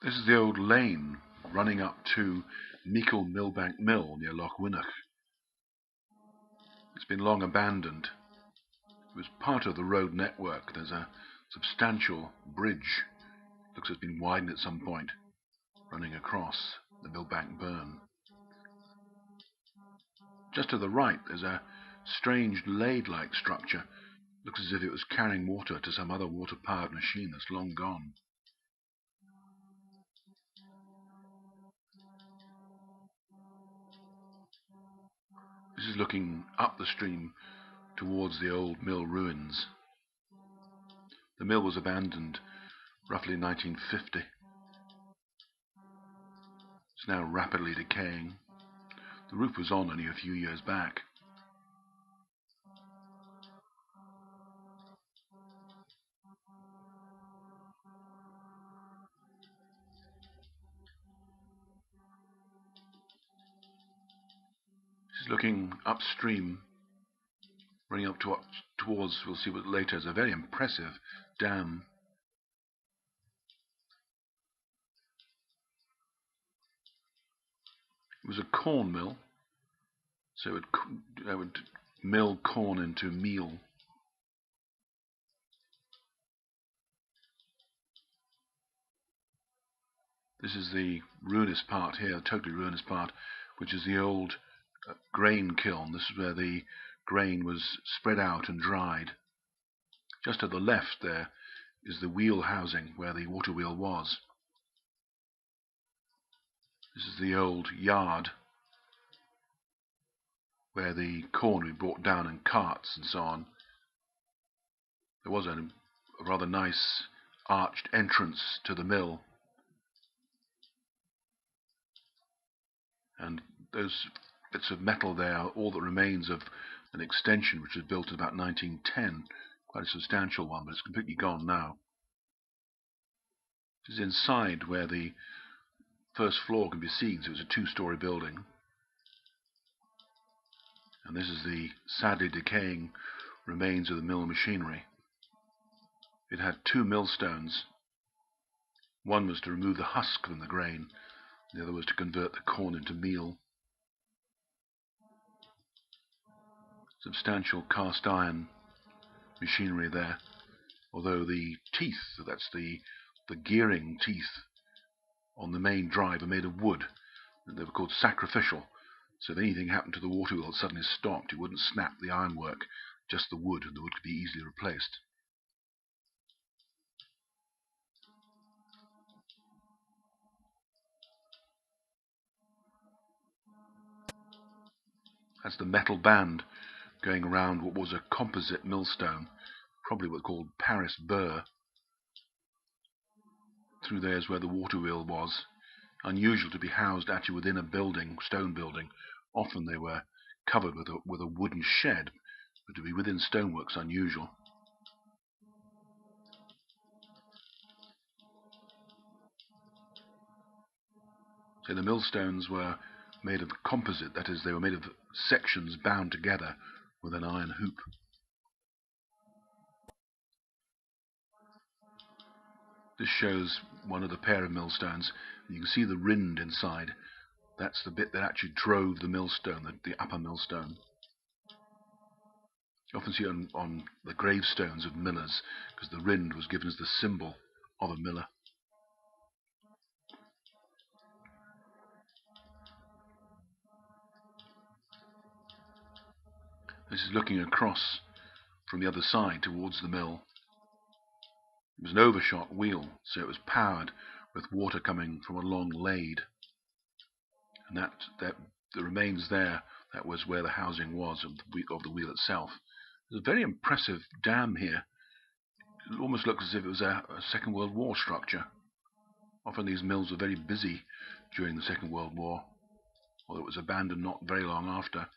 This is the old lane running up to Meikle Millbank Mill near Lochwinnoch. It's been long abandoned. It was part of the road network. There's a substantial bridge, looks like it's been widened at some point, running across the Millbank burn. Just to the right there's a strange lathe-like structure. Looks as if it was carrying water to some other water-powered machine that's long gone. This is looking up the stream towards the old mill ruins. The mill was abandoned roughly in 1950. It's now rapidly decaying. The roof was on only a few years back. This is looking upstream, running up towards, we'll see what later, is a very impressive dam. It was a corn mill, so it would mill corn into meal. This is the ruinous part here, totally ruinous part, which is the old grain kiln. This is where the grain was spread out and dried. Just to the left there is the wheel housing where the water wheel was. This is the old yard where the corn would be brought down in carts and so on. There was a rather nice arched entrance to the mill, and those bits of metal there are all that remains of an extension which was built in about 1910, quite a substantial one, but it's completely gone now. This is inside where the first floor can be seen, so it's a two-story building. And this is the sadly decaying remains of the mill machinery. It had two millstones. One was to remove the husk from the grain, the other was to convert the corn into meal. Substantial cast iron machinery there, although the teeth, that's the gearing teeth on the main drive, are made of wood. They were called sacrificial, so if anything happened to the water wheel, it suddenly stopped. It wouldn't snap the ironwork, just the wood, and the wood could be easily replaced. That's the metal band going around what was a composite millstone, probably what's called Paris burr. Through there is where the water wheel was. Unusual to be housed actually within a building, stone building. Often they were covered with a wooden shed, but to be within stonework's unusual. So the millstones were made of composite, that is, they were made of sections bound together with an iron hoop. This shows one of the pair of millstones. You can see the rind inside. That's the bit that actually drove the millstone, the upper millstone. You often see it on the gravestones of millers, because the rind was given as the symbol of a miller. This is looking across from the other side towards the mill. It was an overshot wheel, so it was powered with water coming from a long lathe. And that the remains there, that was where the housing was of the wheel itself. There's a very impressive dam here. It almost looks as if it was a Second World War structure. Often these mills were very busy during the Second World War, although it was abandoned not very long after.